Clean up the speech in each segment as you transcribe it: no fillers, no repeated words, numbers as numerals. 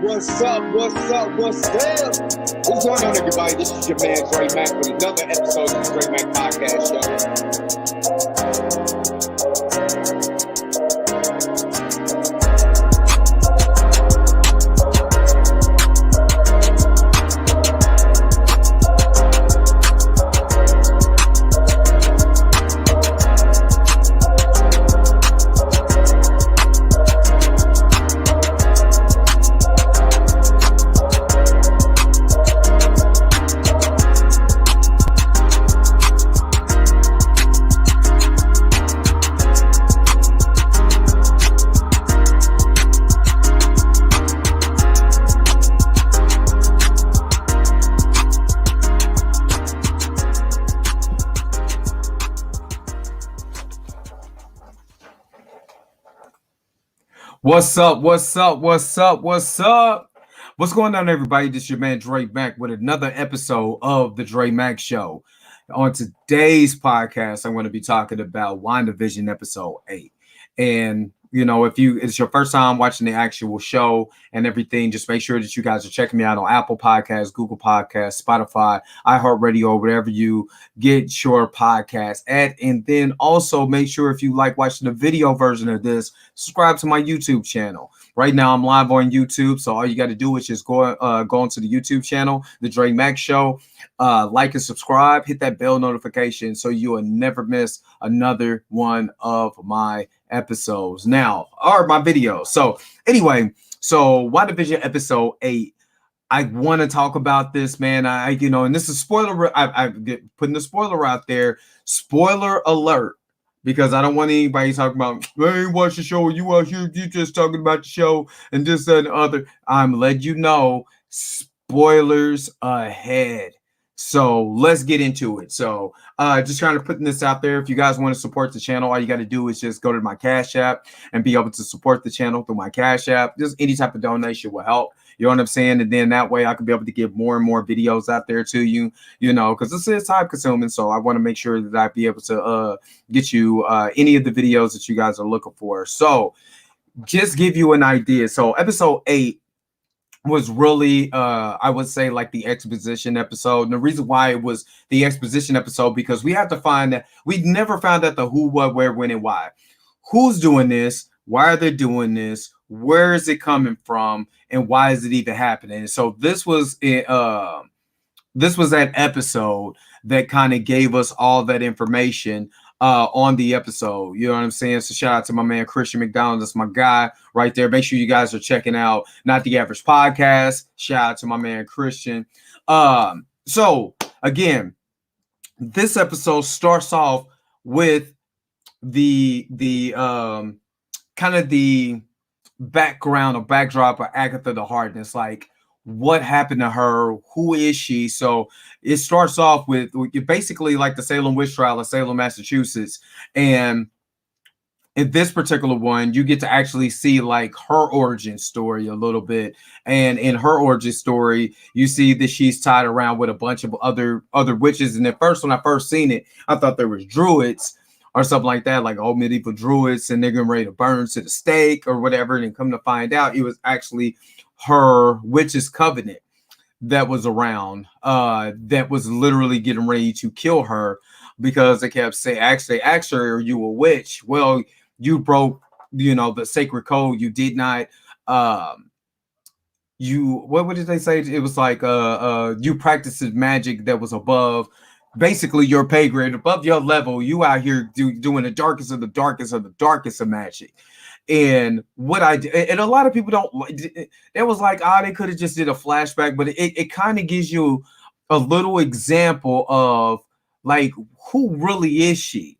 What's up? What's up? What's up? What's going on, everybody? This is your man, Dre Mack, with another episode of the Dre Mack Podcast Show. What's up? What's up? What's up? What's up? What's going on, everybody? This is your man Dre Mack with another episode of the Dre Mack Show. On today's podcast, I'm going to be talking about WandaVision episode 8. And you know, if it's your first time watching the actual show and everything, just make sure that you guys are checking me out on Apple Podcasts, Google Podcasts, Spotify, iHeartRadio, wherever you get your podcast at. And then also make sure, if you like watching the video version of this, subscribe to my YouTube channel. Right now, I'm live on YouTube, so all you got to do is just go onto the YouTube channel, The Dre Mack Show. Like and subscribe, hit that bell notification so you will never miss another one of my episodes or my videos. So anyway, WandaVision episode 8. I want to talk about this, man. And this is spoiler. I'm putting the spoiler out there. Spoiler alert. Because I don't want anybody talking about, hey, watch the show. You out here, you just talking about the show and this, that, and the other. I'm letting you know, spoilers ahead. So let's get into it. So just trying to put this out there. If you guys want to support the channel, all you got to do is just go to my Cash App and be able to support the channel through my Cash App. Just any type of donation will help. You know what I'm saying? And then that way I can be able to give more and more videos out there to you, because this is time consuming. So I want to make sure that I be able to get you any of the videos that you guys are looking for. So just give you an idea. So episode 8 was really, I would say, like the exposition episode. And the reason why it was the exposition episode, because we have to find that we never found out the who, what, where, when, and why. Who's doing this? Why are they doing this? Where is it coming from? And why is it even happening? So this was that episode that kind of gave us all that information on the episode. You know what I'm saying? So shout out to my man Christian McDonald. That's my guy right there. Make sure you guys are checking out Not the Average Podcast. Shout out to my man Christian. So again, this episode starts off with the kind of the background or backdrop of Agatha the Harkness, like what happened to her, who is she? So it starts off with basically like the Salem Witch trial of Salem, Massachusetts. And in this particular one, you get to actually see like her origin story a little bit. And in her origin story, you see that she's tied around with a bunch of other witches. And at first, when I first seen it, I thought there was druids or something like that, like old medieval druids, and they're getting ready to burn to the stake or whatever. And then come to find out, it was actually her witch's covenant that was around, that was literally getting ready to kill her, because they kept saying, actually, are you a witch? Well, you broke, the sacred code. You did not, what did they say? It was like, you practiced magic that was above, basically your pay grade, above your level. You out here doing the darkest of the darkest of the darkest of magic. And what I did, and a lot of people don't, it was like, they could have just did a flashback, but it kind of gives you a little example of like, who really is she?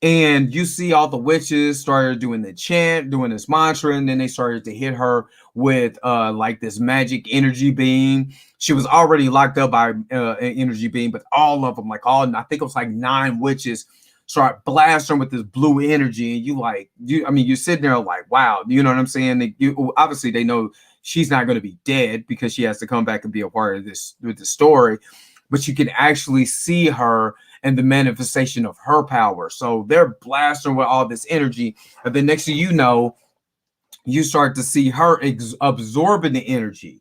And you see all the witches started doing the chant, doing this mantra, and then they started to hit her with like this magic energy beam. She was already locked up by an energy beam, but all of them, I think it was like 9 witches, start blasting with this blue energy. And you're sitting there like, wow, you know what I'm saying? Obviously they know she's not going to be dead because she has to come back and be a part of this with the story, but you can actually see her and the manifestation of her power. So they're blasting with all this energy. And then next thing you know, you start to see her absorbing the energy.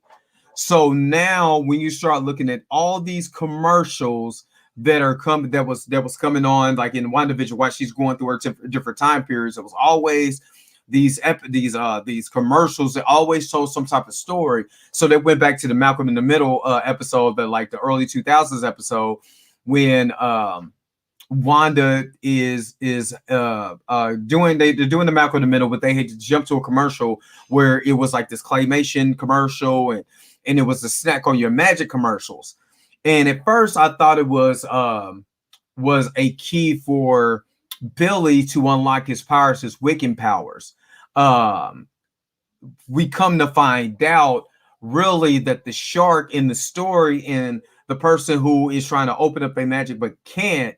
So now when you start looking at all these commercials that are coming, that was coming on, like in WandaVision, while she's going through her different time periods, it was always these commercials that always told some type of story. So they went back to the Malcolm in the Middle episode, that like the early 2000s episode, when Wanda is doing they're doing the Malcolm in the Middle, but they had to jump to a commercial where it was like this claymation commercial, and it was the snack on your magic commercials. And at first I thought it was a key for Billy to unlock his powers, his Wiccan powers. We come to find out really that the shark in the story, and the person who is trying to open up their magic but can't,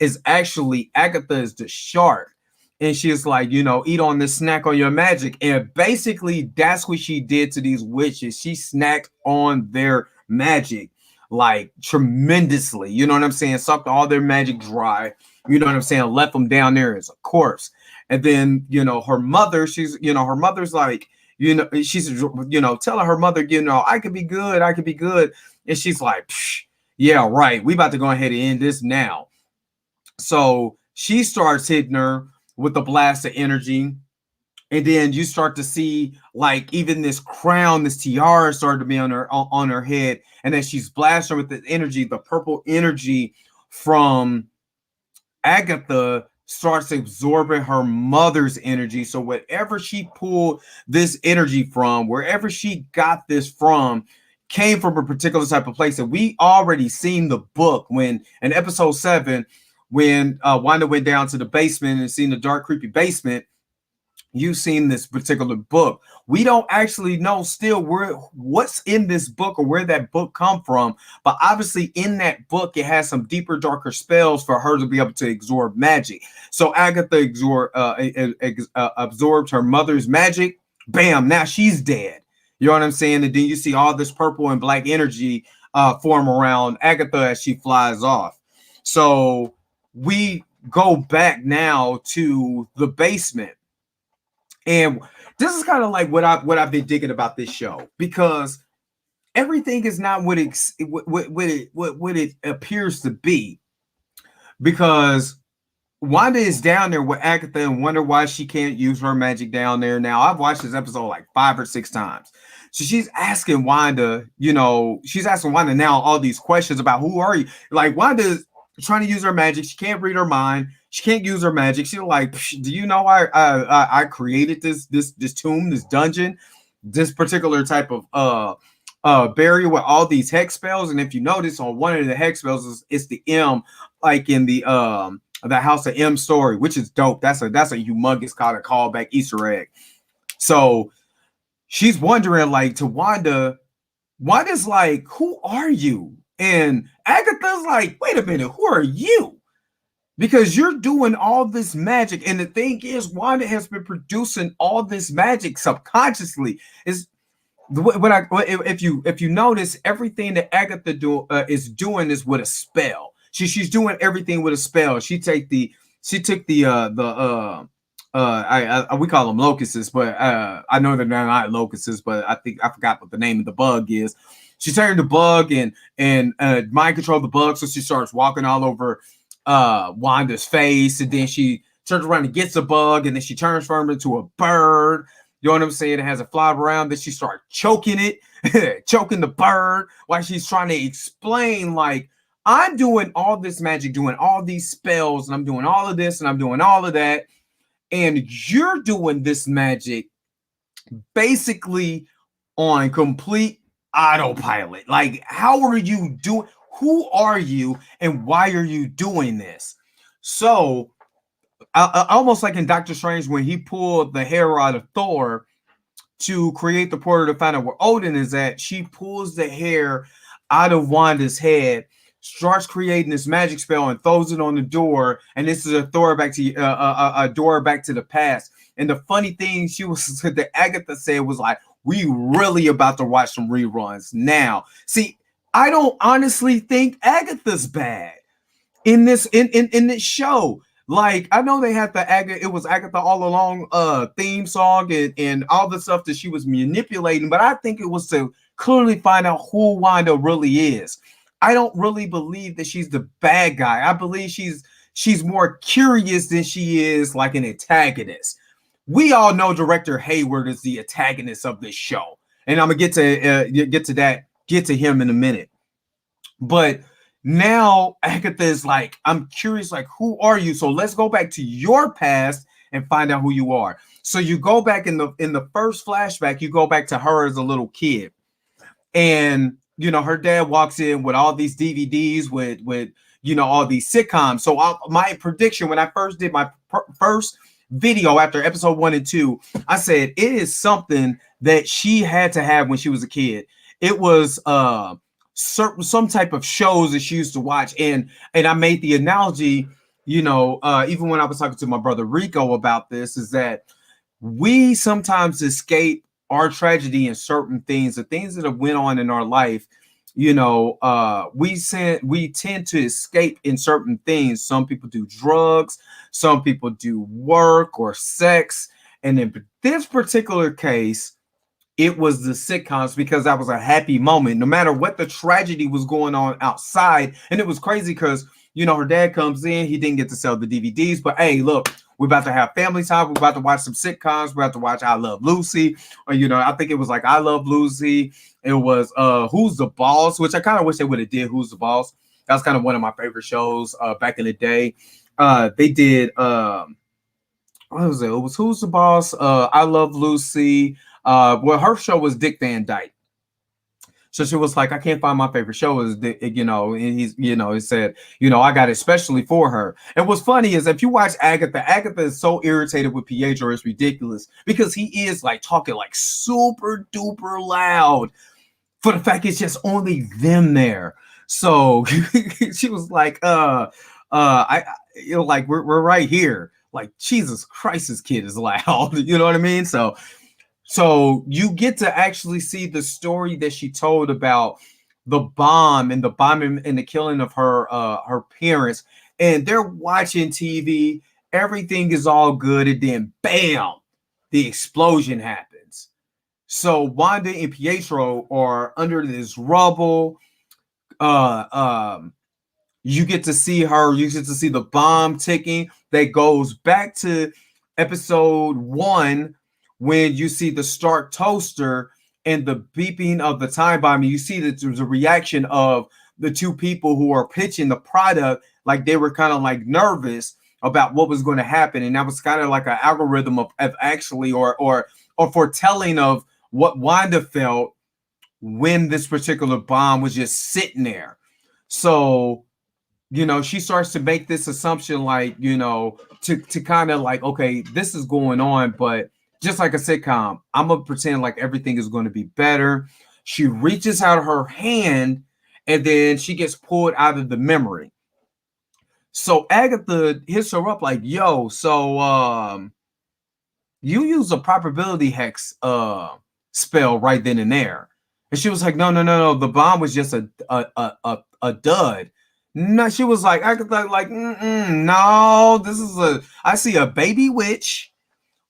is actually Agatha is the shark. And she's like, eat on this snack on your magic. And basically that's what she did to these witches. She snacked on their magic like tremendously. You know what I'm saying? Sucked all their magic dry. You know what I'm saying? Left them down there as a corpse. And then, her mother, her mother's like, she's, telling her mother, I could be good. I could be good. And she's like, yeah, right. We about to go ahead and end this now. So she starts hitting her with a blast of energy. And then you start to see like even this crown, this tiara started to be on her head. And then she's blasting with the energy, the purple energy from Agatha starts absorbing her mother's energy. So whatever she pulled this energy from, wherever she got this from, came from a particular type of place. And we already seen the book when in episode 7, when Wanda went down to the basement and seen the dark, creepy basement. You've seen this particular book. We don't actually know still what's in this book or where that book come from, but obviously in that book it has some deeper, darker spells for her to be able to absorb magic. So Agatha absorbed her mother's magic. Bam! Now she's dead. You know what I'm saying? And then you see all this purple and black energy form around Agatha as she flies off. So we go back now to the basement. And this is kind of like what I've been digging about this show, because everything is not what it appears to be. Because Wanda is down there with Agatha and wonder why she can't use her magic down there. Now, I've watched this episode like 5 or 6 times. So she's asking Wanda, now all these questions about who are you? Like Wanda's trying to use her magic. She can't read her mind. She can't use her magic. She's like, do you know I created this tomb, this dungeon, this particular type of barrier with all these hex spells? And if you notice on one of the hex spells, it's the M, like in the House of M story, which is dope. That's a humongous kind of callback Easter egg. So she's wondering, like, to Wanda's like, who are you? And Agatha's like, wait a minute, who are you? Because you're doing all this magic. And the thing is, Wanda has been producing all this magic subconsciously. If you notice, everything that Agatha is doing is with a spell. She's doing everything with a spell. She took the we call them locusts, but I know they're not locusts, but I forgot what the name of the bug is. She turned the bug and mind control the bug, so she starts walking all over Wanda's face, and then she turns around and gets a bug, and then she transforms into a bird. You know what I'm saying? It has a fly around. Then she starts choking it, choking the bird, while she's trying to explain, like, I'm doing all this magic, doing all these spells, and I'm doing all of this, and I'm doing all of that, and you're doing this magic basically on complete autopilot. Like, how are you doing? Who are you, and why are you doing this? So, almost like in Doctor Strange, when he pulled the hair out of Thor to create the portal to find out where Odin is at, she pulls the hair out of Wanda's head, starts creating this magic spell, and throws it on the door. And this is a door back to the past. And the funny thing that Agatha said was like, we really about to watch some reruns now. See, I don't honestly think Agatha's bad in this show. Like, I know they had the Agatha, it was Agatha All Along theme song and all the stuff that she was manipulating, but I think it was to clearly find out who Wanda really is. I don't really believe that she's the bad guy. I believe she's more curious than she is like an antagonist. We all know director Hayward is the antagonist of this show, and I'm gonna get to him in a minute. But now Agatha is like, I'm curious, like, who are you? So let's go back to your past and find out who you are. So you go back in the first flashback, you go back to her as a little kid, and her dad walks in with all these DVDs with all these sitcoms. So my prediction when I first did my first video after episode 1 and 2, I said it is something that she had to have when she was a kid. It was some type of shows that she used to watch, and I made the analogy, even when I was talking to my brother Rico about this, is that we sometimes escape our tragedy in certain things, the things that have went on in our life. We tend to escape in certain things. Some people do drugs, some people do work or sex, and in this particular case, it was the sitcoms, because that was a happy moment, no matter what the tragedy was going on outside. And it was crazy because, her dad comes in, he didn't get to sell the DVDs, but hey, look, we're about to have family time. We're about to watch some sitcoms. We're about to watch I Love Lucy. Or, I think it was like I Love Lucy. It was Who's the Boss, which I kind of wish they would have did Who's the Boss. That was kind of one of my favorite shows back in the day. They did, what was it? It was Who's the Boss? I Love Lucy. Well, her show was Dick Van Dyke. So she was like, I can't find my favorite show, and he's, he said, I got it especially for her. And what's funny is if you watch Agatha is so irritated with Pietro, it's ridiculous, because he is like talking like super duper loud for the fact it's just only them there. So she was like, we're right here. Like, Jesus Christ, this kid is loud. You know what I mean? So you get to actually see the story that she told about the bomb and the killing of her parents. And they're watching TV. Everything is all good. And then bam, the explosion happens. So Wanda and Pietro are under this rubble. You get to see her. You get to see the bomb ticking. That goes back to episode 1, when you see the Stark toaster and the beeping of the time bomb. You see that there's a reaction of the two people who are pitching the product, like they were kind of like nervous about what was going to happen, and that was kind of like an algorithm of actually or foretelling of what Wanda felt when this particular bomb was just sitting there. So she starts to make this assumption, like, to kind of like, okay, this is going on, but just like a sitcom, I'm going to pretend like everything is going to be better. She reaches out her hand, and then she gets pulled out of the memory. So Agatha hits her up like, yo, so you use a probability hex spell right then and there. And she was like, no. The bomb was just a dud. No, she was like, Agatha, like, no, I see a baby witch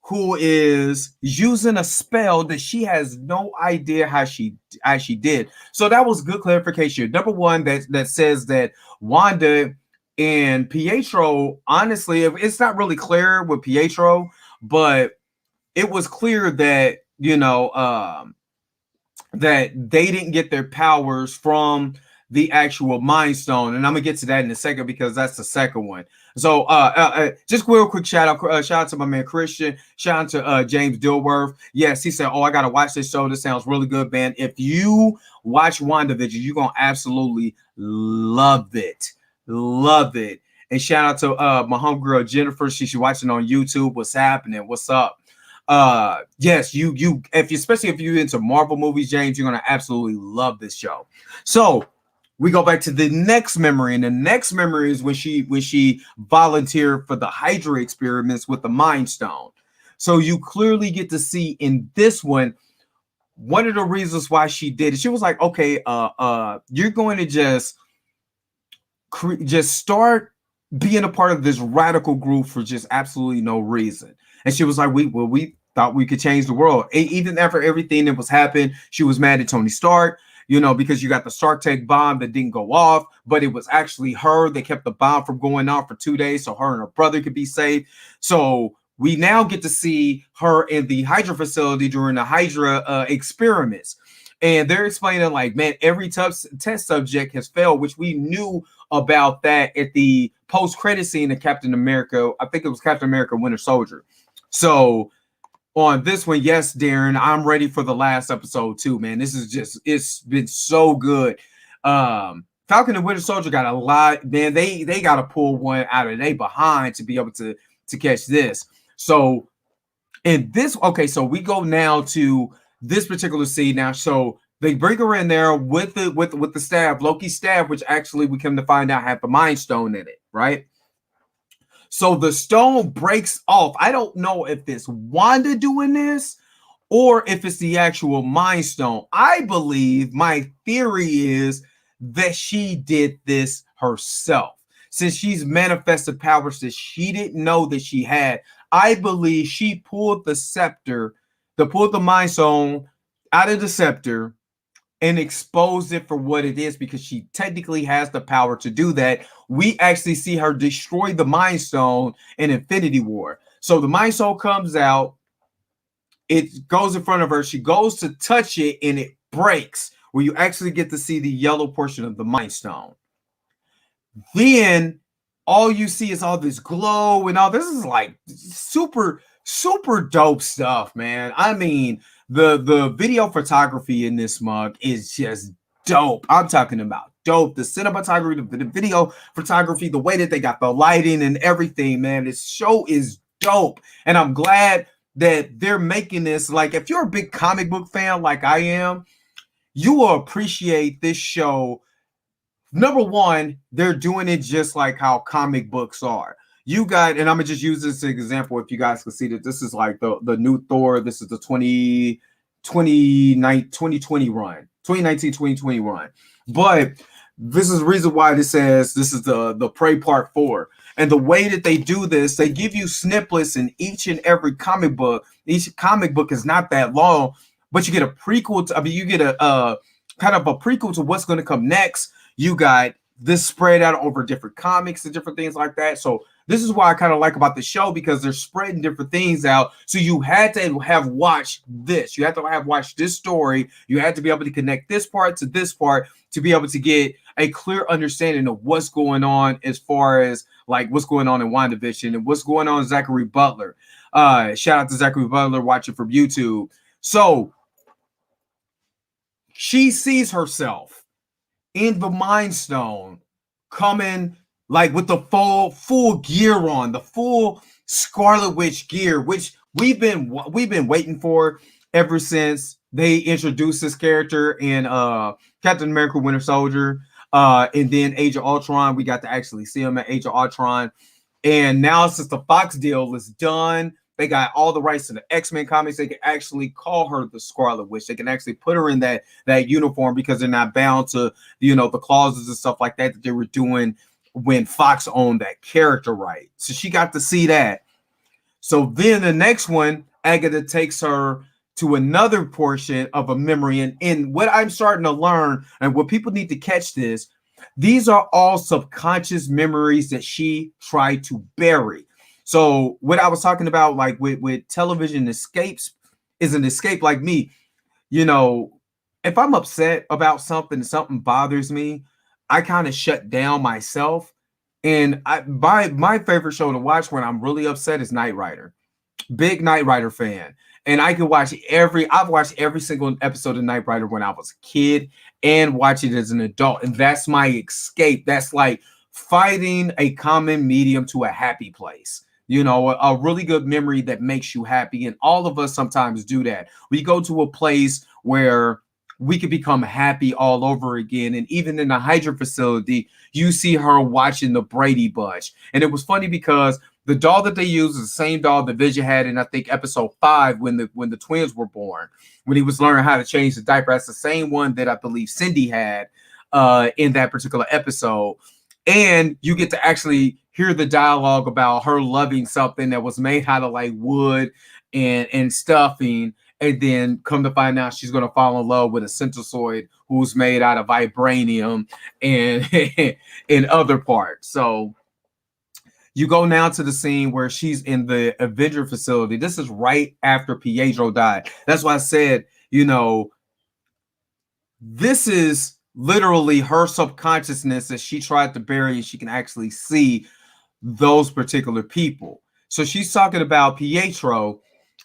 who is using a spell that she has no idea how she did. So that was good clarification. Number one, that says that Wanda and Pietro, honestly, it's not really clear with Pietro, but it was clear that, that they didn't get their powers from the actual Mind Stone, and I'm gonna get to that in a second because that's the second one. So, just real quick shout out to my man Christian. Shout out to James Dilworth. Yes, he said, "Oh, I gotta watch this show. This sounds really good, man. If you watch WandaVision, you're gonna absolutely love it, love it." And shout out to my homegirl Jennifer. She's watching on YouTube. What's happening? What's up? Yes, especially if you're into Marvel movies, James, you're gonna absolutely love this show. So we go back to the next memory, and the next memory is when she volunteered for the Hydra experiments with the Mind Stone. So you clearly get to see in this one of the reasons why she did it. She was like, okay, you're going to just start being a part of this radical group for just absolutely no reason. And she was like, we thought we could change the world. Even after everything that was happened, she was mad at Tony Stark, because you got the Stark Tech bomb that didn't go off, but it was actually her. They kept the bomb from going off for 2 days so her and her brother could be safe. So we now get to see her in the Hydra facility during the Hydra experiments. And they're explaining like, man, every test subject has failed, which we knew about that at the post-credit scene of Captain America. I think it was Captain America Winter Soldier. So on this one, yes, Darren, I'm ready for the last episode too, man. This is just, it's been so good. Falcon and Winter Soldier got a lot, man. They got to pull one out of their behind to be able to catch this. So in this, okay, so we go now to this particular scene now. So they bring her in there with the staff, Loki's staff, which actually we come to find out had the Mind Stone in it, right? So the stone breaks off. I don't know if it's Wanda doing this or if it's the actual Mind Stone. I believe, my theory is that she did this herself. Since she's manifested powers that she didn't know that she had, I believe she pulled the scepter, pulled the Mind Stone out of the scepter and exposed it for what it is, because she technically has the power to do that. We actually see her destroy the Mind Stone in Infinity War. So the Mind Stone comes out, it goes in front of her, she goes to touch it, and it breaks, where you actually get to see the yellow portion of the Mind Stone. Then all you see is all this glow and all this is like super, super dope stuff, man. I mean, the video photography in this mug is just dope. I'm talking about dope. The cinematography, the video photography, the way that they got the lighting and everything, man. This show is dope. And I'm glad that they're making this. Like, if you're a big comic book fan like I am, you will appreciate this show. Number one, they're doing it just like how comic books are. You got, and I'm gonna just use this as an example if you guys can see that this is like the new Thor. This is the 2020 run, 2019-2020 run. But this is the reason why this says this is the Prey Part 4. And the way that they do this, they give you snippets in each and every comic book. Each comic book is not that long, but you get a prequel. You get a kind of a prequel to what's going to come next. You got this spread out over different comics and different things like that. So this is why I kind of like about the show, because they're spreading different things out. So you had to have watched this. You had to have watched this story. You had to be able to connect this part to this part to be able to get a clear understanding of what's going on, as far as like what's going on in WandaVision and what's going on in Zachary Butler. Shout out to Zachary Butler watching from YouTube. So she sees herself in the Mind Stone coming like with the full gear on, the full Scarlet Witch gear, which we've been waiting for ever since they introduced this character in Captain America Winter Soldier, and then Age of Ultron. We got to actually see him at Age of Ultron. And now, since the Fox deal is done, they got all the rights to the X-Men comics. They can actually call her the Scarlet Witch. They can actually put her in that uniform, because they're not bound to, the clauses and stuff like that they were doing when Fox owned that character right. So she got to see that. So then the next one, Agatha takes her to another portion of a memory. And what I'm starting to learn, and what people need to catch this, these are all subconscious memories that she tried to bury. So what I was talking about, like with television escapes, is an escape like me. If I'm upset about something bothers me, I kind of shut down myself. And my favorite show to watch when I'm really upset is Knight Rider. Big Knight Rider fan. And I've watched every single episode of Knight Rider when I was a kid, and watch it as an adult. And that's my escape. That's like finding a common medium to a happy place. A really good memory that makes you happy. And all of us sometimes do that. We go to a place where we could become happy all over again. And even in the Hydra facility, you see her watching the Brady Bunch. And it was funny because the doll that they used is the same doll that Vision had in, I think, episode 5 when the twins were born, when he was learning how to change the diaper. That's the same one that I believe Cindy had in that particular episode. And you get to actually hear the dialogue about her loving something that was made out of like wood and stuffing, and then come to find out she's going to fall in love with a centrozoid who's made out of vibranium and in other parts. So you go now to the scene where she's in the Avenger facility. This is right after Pietro died. That's why I said, you know, this is literally her subconsciousness that she tried to bury, and she can actually see those particular people. So she's talking about Pietro,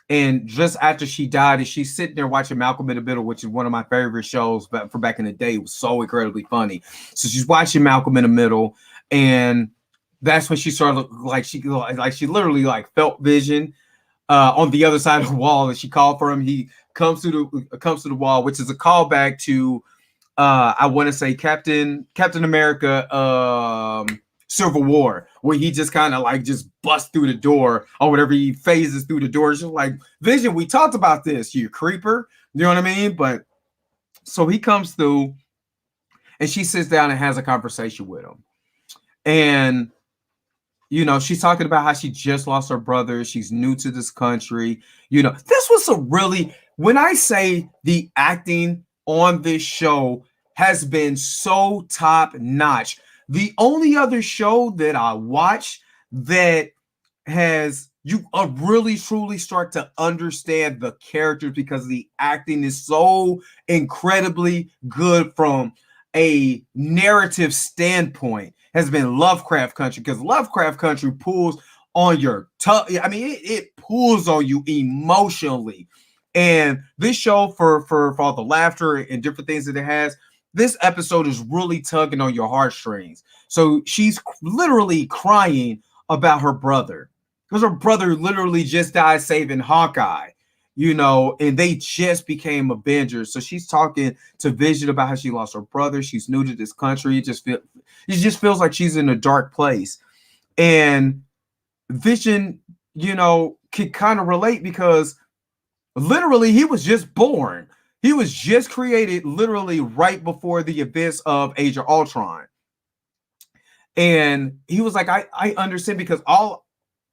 and just after she died, and she's sitting there watching Malcolm in the Middle, which is one of my favorite shows from back in the day. It was so incredibly funny. So she's watching Malcolm in the Middle, and that's when she started she literally like felt vision on the other side of the wall, and she called for him. He comes to the wall, which is a callback to I want to say Captain America Civil War, where he just kind of like just busts through the door or whatever, he phases through the door. It's just like, Vision, we talked about this, you creeper. You know what I mean? But so he comes through, and she sits down and has a conversation with him. And you know, she's talking about how she just lost her brother. She's new to this country. You know, this was a really, when I say the acting on this show has been so top notch. The only other show that I watch that has you really truly start to understand the characters, because the acting is so incredibly good from a narrative standpoint, has been Lovecraft Country, because Lovecraft Country pulls on your I mean, it pulls on you emotionally. And this show, for all the laughter and different things that it has, this episode is really tugging on your heartstrings. So she's literally crying about her brother, because her brother literally just died saving Hawkeye, you know, and they just became Avengers. So she's talking to Vision about how she lost her brother. She's new to this country. It just feels like she's in a dark place. And Vision, you know, can kind of relate, because literally he was just born. He was just created literally right before the events of Age of Ultron. And he was like, I understand, because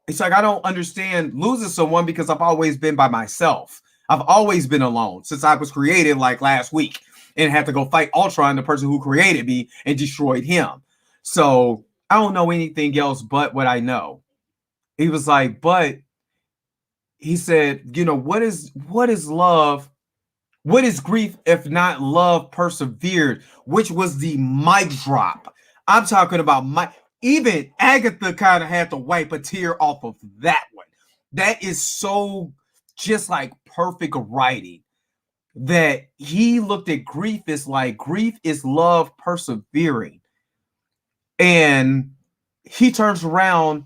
it's like, I don't understand losing someone, because I've always been by myself. I've always been alone since I was created like last week, and had to go fight Ultron, the person who created me, and destroyed him. So I don't know anything else but what I know. He was like, but he said, you know, what is love? What is grief if not love persevered? Which was the mic drop. I'm talking about even Agatha kind of had to wipe a tear off of that one. That is so just like perfect writing, that he looked at grief as like, grief is love persevering. And he turns around,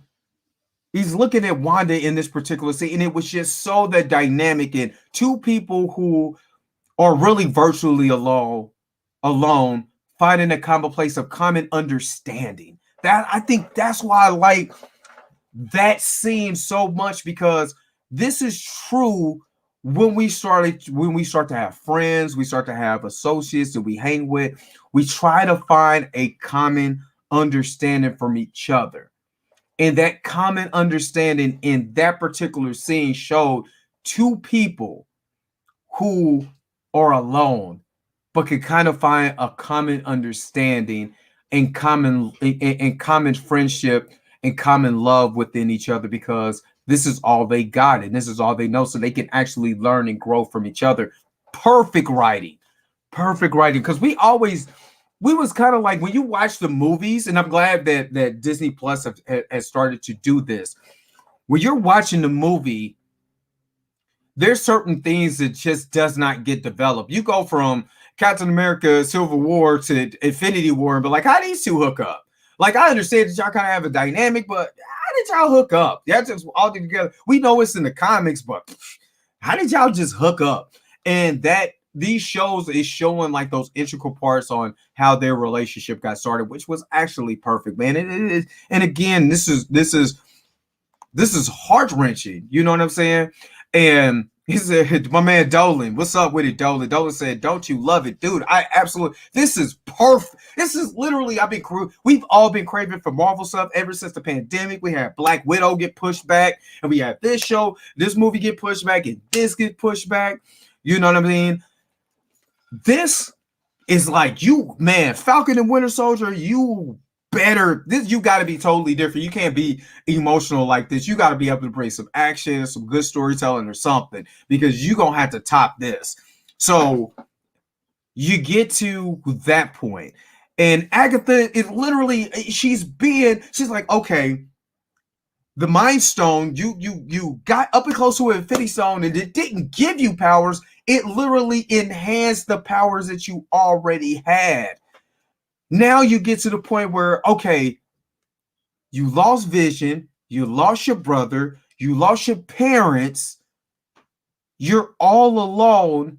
he's looking at Wanda in this particular scene, and it was just so that dynamic, and two people who are really virtually alone finding a common place of common understanding. That, I think that's why I like that scene so much, because this is true when we start to have friends, we start to have associates that we hang with. We try to find a common understanding from each other. And that common understanding in that particular scene showed two people who are alone, but can kind of find a common understanding and common friendship and common love within each other, because this is all they got and this is all they know, so they can actually learn and grow from each other. Perfect writing, because we was kind of like, when you watch the movies, and I'm glad that Disney Plus has started to do this, when you're watching the movie, there's certain things that just does not get developed. You go from Captain America Civil War to Infinity War, but like, how these two hook up? Like, I understand that y'all kind of have a dynamic, but how did y'all hook up? Y'all just all together. We know it's in the comics, but how did y'all just hook up? And that these shows is showing like those integral parts on how their relationship got started, which was actually perfect, man. It is, and again, this is heart wrenching. You know what I'm saying? And He said, my man Dolan, what's up with it, Dolan? Dolan said, don't you love it? Dude, I absolutely, this is perfect. This is literally, we've all been craving for Marvel stuff ever since the pandemic. We had Black Widow get pushed back, and we had this movie get pushed back, and this get pushed back. You know what I mean? This is like, Falcon and Winter Soldier, you got to be totally different. You can't be emotional like this. You got to be able to bring some action, some good storytelling or something, because you're gonna have to top this. So you get to that point, and Agatha is literally, she's like, okay, the Mind Stone, you got up and close to an Infinity Stone, and it didn't give you powers. It literally enhanced the powers that you already had. Now you get to the point where, okay, you lost Vision, you lost your brother, you lost your parents, you're all alone.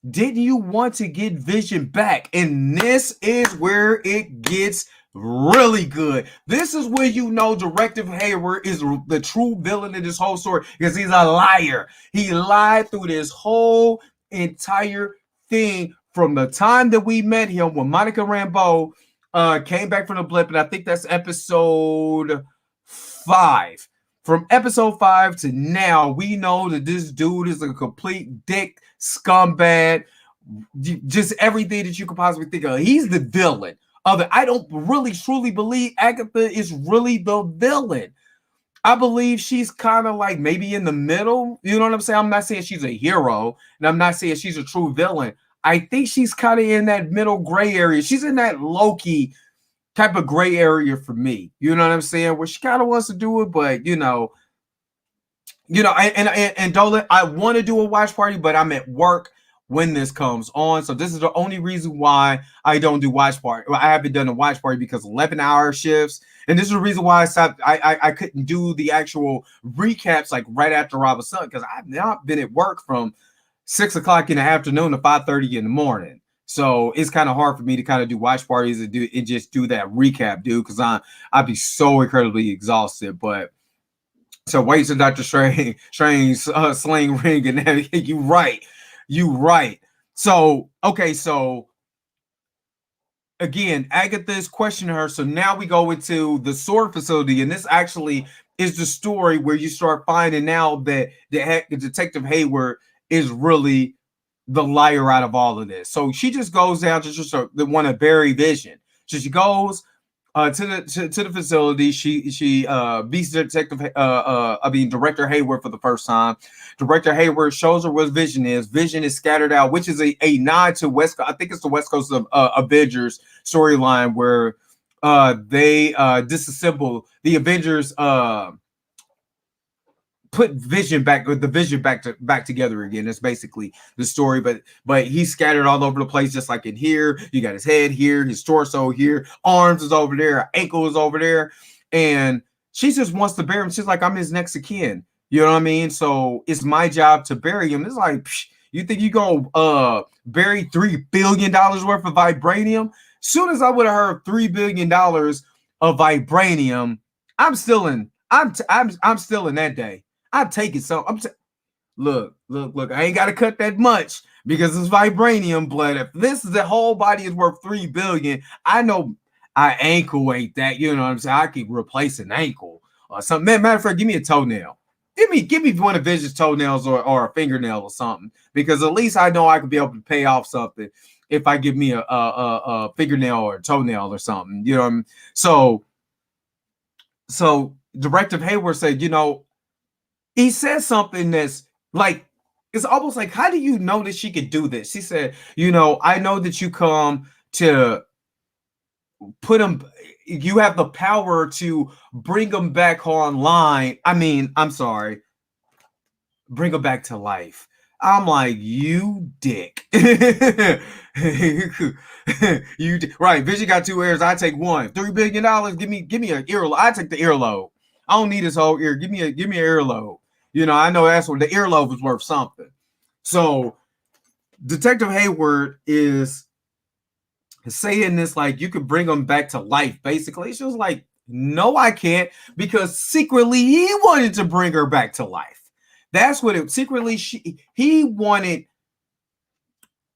Didn't you want to get Vision back? And this is where it gets really good. This is where you know Director Hayward is the true villain in this whole story, because he's a liar. He lied through this whole entire thing from the time that we met him when Monica Rambeau came back from the blip, and I think that's episode 5. From episode 5 to now, we know that this dude is a complete dick, scumbag, just everything that you could possibly think of. He's the villain of it. I don't really truly believe Agatha is really the villain. I believe she's kind of like maybe in the middle. You know what I'm saying? I'm not saying she's a hero, and I'm not saying she's a true villain. I think she's kind of in that middle gray area. She's in that Loki type of gray area for me. You know what I'm saying? Where she kind of wants to do it, but and Dolan, I want to do a watch party, but I'm at work when this comes on. So this is the only reason why I don't do watch party. I haven't done a watch party because 11-hour shifts. And this is the reason why I stopped. I couldn't do the actual recaps like right after Rob was because I've not been at work from 6 o'clock in the afternoon to 5:30 in the morning. So it's kind of hard for me to kind of do watch parties and just do that recap, dude, because I'd be so incredibly exhausted. But so wait till Dr. Strange sling ring and everything. You right. So okay, so again, Agatha is questioning her. So now we go into the sword facility, and this actually is the story where you start finding out that the Detective Hayward is really the liar out of all of this. So she just goes down to just want to bury Vision. So she goes to the facility. She beats Director Hayward for the first time. Director Hayward shows her what Vision is. Vision is scattered out, which is a nod to I think it's the West Coast of Avengers storyline where they disassemble the Avengers. Put Vision back together again. That's basically the story, but he's scattered all over the place, just like in here. You got his head here, his torso here, arms is over there, ankle is over there, and she just wants to bury him. She's like, I'm his next of kin. You know what I mean? So it's my job to bury him. It's like, you think you gonna bury $3 billion worth of vibranium? Soon as I would have heard $3 billion of vibranium, I'm still in that day. I'm taking some. Look. I ain't got to cut that much because it's vibranium. But if the whole body is worth $3 billion, I know our ankle ain't that. You know what I'm saying? I could replace an ankle or something. Matter of fact, give me a toenail. Give me one of Vision's toenails or a fingernail or something, because at least I know I could be able to pay off something if I give me a fingernail or a toenail or something. You know what I mean? So Director Hayward said, he said something that's like, it's almost like, how do you know that she could do this? She said, I know that you come to put him, you have the power to bring him back online. Bring him back to life. I'm like, you dick. Right. Vision got 2 ears. I take one. $3 billion. Give me an earlobe. I take the earlobe. I don't need his whole ear. Give me an earlobe. I know that's what the earlobe is worth something. So Detective Hayward is saying this like you could bring him back to life. Basically, she was like, no, I can't, because secretly he wanted to bring her back to life. That's what it secretly he wanted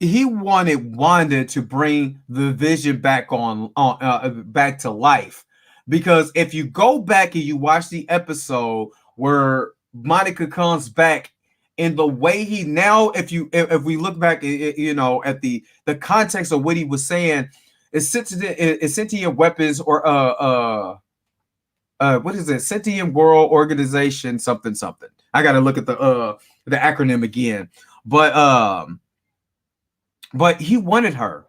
Wanda to bring the Vision back back to life, because if you go back and you watch the episode where Monica comes back, and the way he now, if we look back, at the context of what he was saying, is sentient weapons, or what is it? Sentient World Organization, something. I got to look at the acronym again, but he wanted her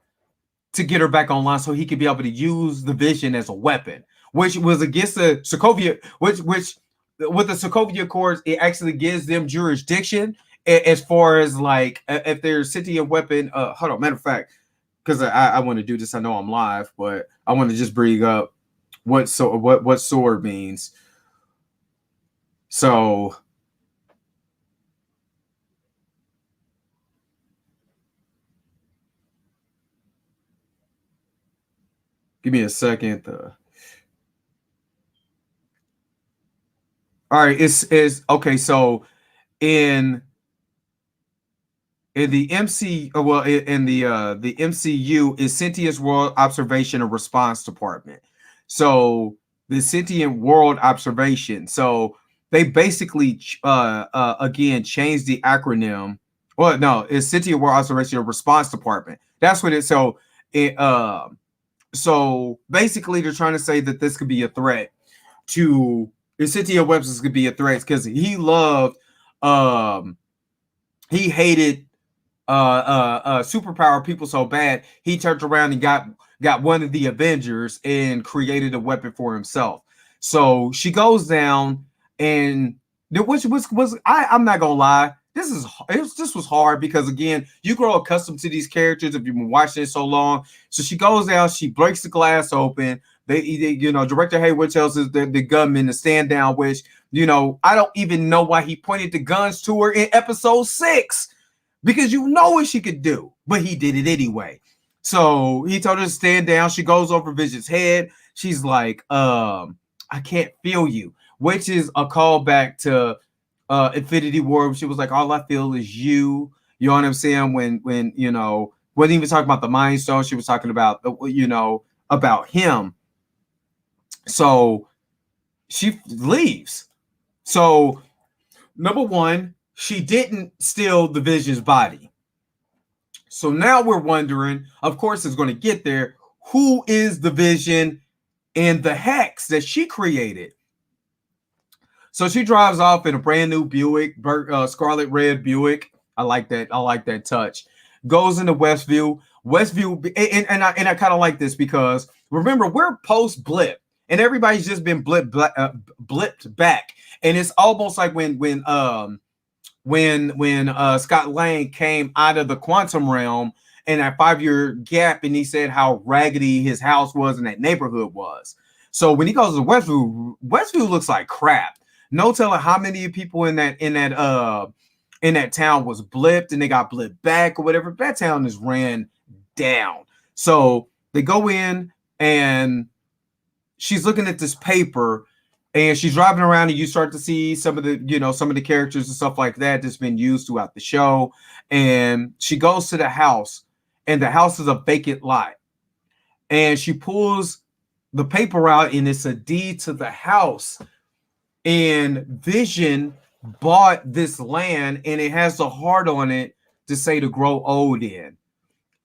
to get her back online so he could be able to use the Vision as a weapon, which was against the Sokovia, which with the Sokovia Accords, it actually gives them jurisdiction as far as like if there's sentient weapon. Hold on, matter of fact, because I want to do this. I know I'm live, but I want to just bring up what sword means. So give me a second. All right, it's okay. So in the MC, well, in the MCU is Sentient World Observation and Response Department. So the Sentient World Observation. So they basically again changed the acronym. Well, no, it's Sentient World Observation and Response Department. That's what it. So so basically they're trying to say that this could be a threat to the Sentient weapons, could be a threat because he loved he hated superpower people so bad he turned around and got one of the Avengers and created a weapon for himself. So she goes down, and which was I'm not gonna lie, this was hard because again, you grow accustomed to these characters if you've been watching it so long. So she goes down, she breaks the glass open. They Director Hayward tells us the gunman to stand down, which I don't even know why he pointed the guns to her in episode 6. Because you know what she could do, but he did it anyway. So he told her to stand down. She goes over Vision's head. She's like, I can't feel you, which is a callback to Infinity War. She was like, all I feel is you. You know what I'm saying? When wasn't even talking about the Mind Stone. She was talking about, about him. So she leaves. So number one, she didn't steal the Vision's body. So now we're wondering, of course it's going to get there, who is the Vision and the hex that she created? So she drives off in a brand new Buick, Scarlet Red Buick. I like that touch. Goes into Westview, and I kind of like this because remember, we're post blip and everybody's just been blipped back. And it's almost like when Scott Lang came out of the quantum realm in that 5-year gap, and he said how raggedy his house was and that neighborhood was. So when he goes to Westview looks like crap. No telling how many people in that town was blipped and they got blipped back or whatever. That town is ran down. So they go in and she's looking at this paper. And she's driving around, and you start to see some of the characters and stuff like that that's been used throughout the show. And she goes to the house, and the house is a vacant lot. And she pulls the paper out, and it's a deed to the house. And Vision bought this land, and it has a heart on it to say to grow old in.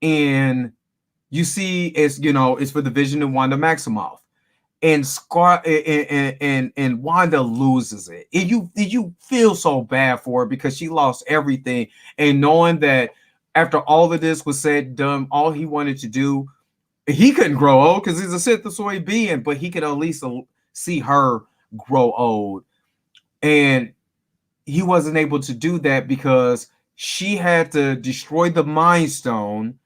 And you see, it's for the Vision of Wanda Maximoff. And and Wanda loses it. And you feel so bad for her because she lost everything. And knowing that after all of this was said and done, all he wanted to do, he couldn't grow old because he's a synthesoid being, but he could at least see her grow old. And he wasn't able to do that because she had to destroy the Mind Stone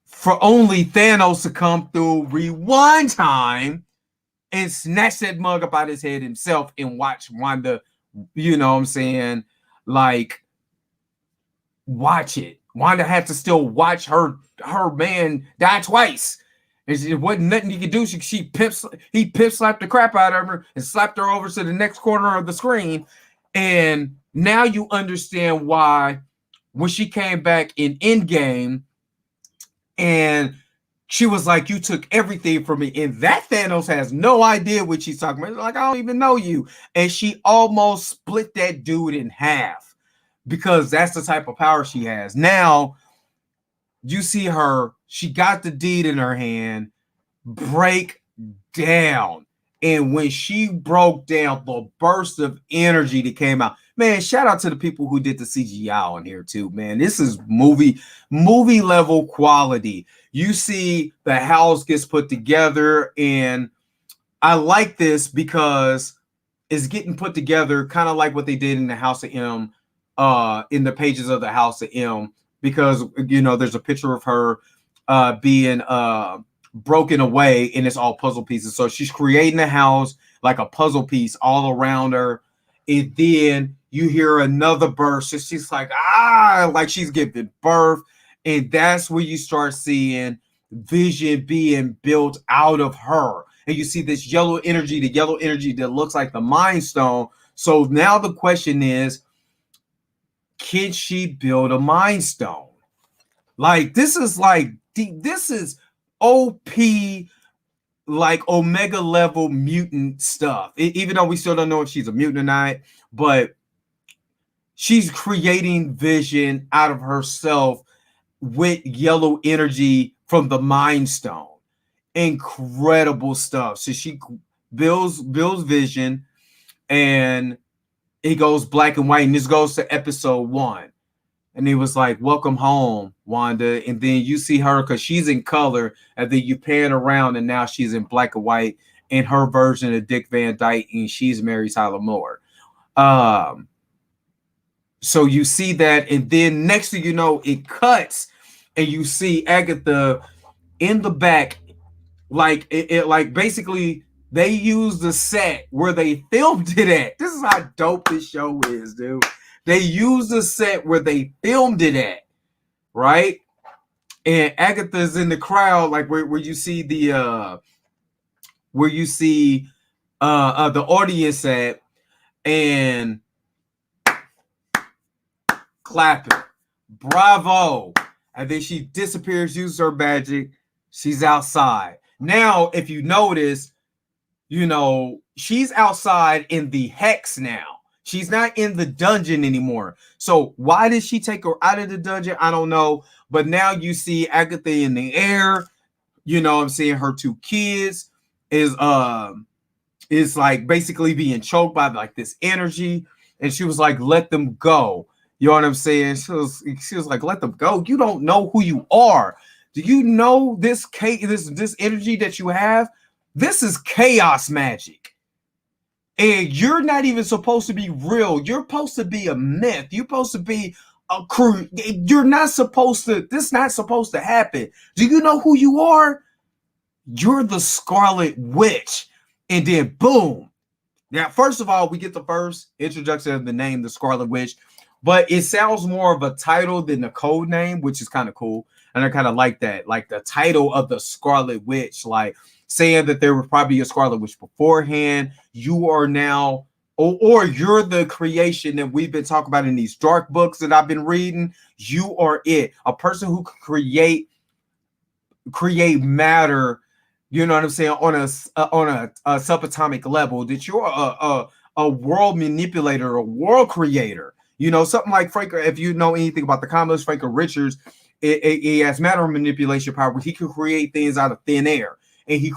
for only Thanos to come through, rewind time, and snatch that mug up out his head himself and watch Wanda, like, watch it. Wanda had to still watch her man die twice. It wasn't nothing he could do. He pimp slapped the crap out of her and slapped her over to the next corner of the screen. And Now you understand why when she came back in Endgame and she was like, you took everything from me. And that Thanos has no idea what she's talking about. Like, I don't even know you. And she almost split that dude in half because that's the type of power she has. Now, you see her, she got the deed in her hand, break down. And when she broke down, the burst of energy that came out, man, shout out to the people who did the CGI on here too, man. This is movie level quality. You see the house gets put together, and I like this because it's getting put together kind of like what they did in the House of M, in the pages of the House of M, because there's a picture of her being broken away, and it's all puzzle pieces. So she's creating a house like a puzzle piece all around her, and then you hear another burst, and she's like, like she's giving birth. And that's where you start seeing Vision being built out of her. And you see this yellow energy, the yellow energy that looks like the Mind Stone. So now the question is, can she build a Mind Stone? Like, this is OP, like Omega level mutant stuff. Even though we still don't know if she's a mutant or not, but she's creating Vision out of herself with yellow energy from the Mind Stone. Incredible stuff. So she builds Vision, and it goes black and white, and this goes to episode 1. And he was like, welcome home, Wanda. And then you see her, because she's in color, and then you pan around, and now she's in black and white in her version of Dick Van Dyke, and she's Mary Tyler Moore. So you see that, and then next thing you know, it cuts, and you see Agatha in the back, like like basically they use the set where they filmed it at. This is how dope this show is, dude. They use the set where they filmed it at, right? And Agatha's in the crowd, like where you see the the audience at, and clapping, bravo. And then she disappears, uses her magic. She's outside. Now, if you notice, she's outside in the hex now. She's not in the dungeon anymore. So why did she take her out of the dungeon? I don't know. But now you see Agatha in the air. I'm seeing her 2 kids is like basically being choked by like this energy. And she was like, let them go. You know what I'm saying? She was like, let them go. You don't know who you are. Do you know this energy that you have? This is chaos magic. And you're not even supposed to be real. You're supposed to be a myth. You're supposed to be a crew. You're not supposed to, this is not supposed to happen. Do you know who you are? You're the Scarlet Witch. And then boom. Now, first of all, we get the first introduction of the name, the Scarlet Witch. But it sounds more of a title than a code name, which is kind of cool. And I kind of like that. Like the title of the Scarlet Witch, like saying that there was probably a Scarlet Witch beforehand. You are now, or you're the creation that we've been talking about in these dark books that I've been reading. You are it. A person who can create matter, you know what I'm saying, on a subatomic level, that you're a world manipulator, a world creator. Something like Frank, if you know anything about the comics, Franklin Richards, he has matter manipulation power. He can create things out of thin air, and he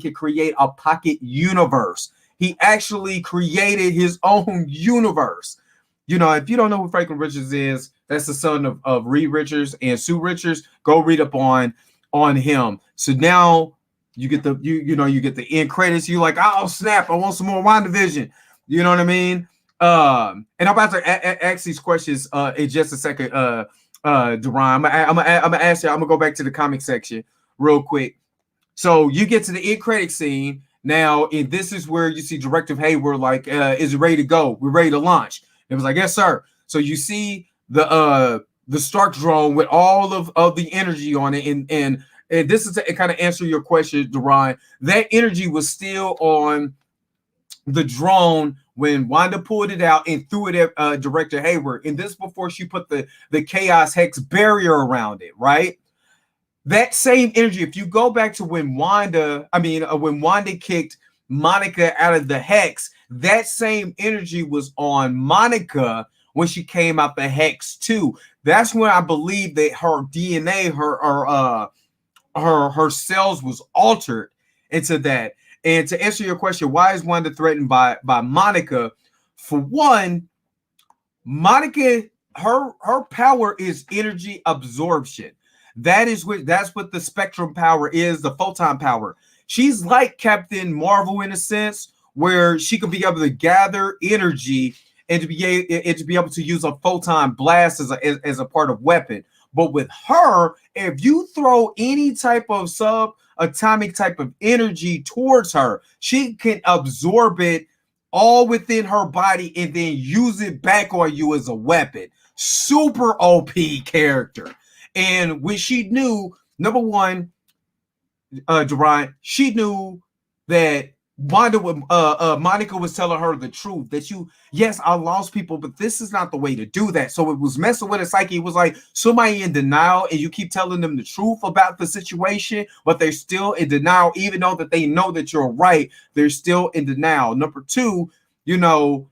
can create a pocket universe. He actually created his own universe. If you don't know who Franklin Richards is, that's the son of Reed Richards and Sue Richards. Go read up on him. So now you get you get the end credits. You like, oh snap, I want some more WandaVision. You know what I mean? And I'm about to ask these questions in just a second, Duran. I'm gonna ask you. I'm gonna go back to the comic section real quick. So you get to the end credit scene now, and this is where you see Director Hayward like, is it ready to go? We're ready to launch. It was like, yes, sir. So you see the Stark drone with all of the energy on it, and this is to kind of answer your question, Duran. That energy was still on the drone when Wanda pulled it out and threw it at Director Hayward, and this before she put the Chaos Hex barrier around it, right? That same energy, if you go back to when Wanda kicked Monica out of the Hex, that same energy was on Monica when she came out the Hex too. That's when I believe that her DNA, her cells was altered into that. And to answer your question, why is Wanda threatened by Monica? For one, Monica, her power is energy absorption. That's what the spectrum power is, the photon power. She's like Captain Marvel in a sense, where she could be able to gather energy and to be able to use a photon blast as a part of weapon. But with her, if you throw any type of subatomic type of energy towards her, she can absorb it all within her body and then use it back on you as a weapon. Super OP character. And when she knew, number one, Jerron, she knew that Monica was telling her the truth, that yes, I lost people, but this is not the way to do that. So it was messing with her psyche. It was like somebody in denial, and you keep telling them the truth about the situation, but they're still in denial, even though that they know that you're right. They're still in denial. Number two, Wanda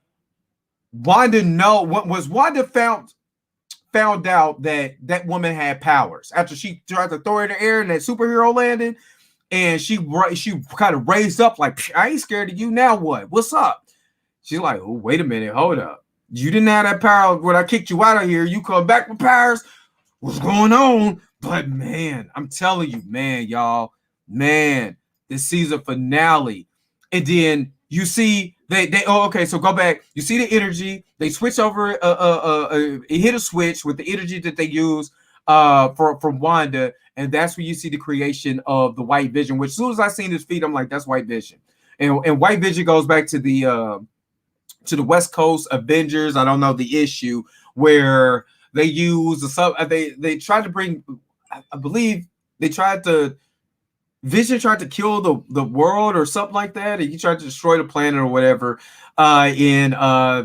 found out that woman had powers after she tried to throw her in the air in that superhero landing. And she kind of raised up like, I ain't scared of you. Now what? What's up? She's like, oh, wait a minute. Hold up. You didn't have that power when I kicked you out of here. You come back with powers. What's going on? But man, I'm telling you, man, y'all, man, this season finale. And then you see so go back. You see the energy. They switch over, it hit a switch with the energy that they use from Wanda. And that's where you see the creation of the White Vision, which as soon as I seen his feet, I'm like, that's White Vision. And White Vision goes back to the West Coast Avengers. I don't know the issue where they use they tried to bring, I believe Vision tried to kill the world or something like that, and he tried to destroy the planet or whatever. And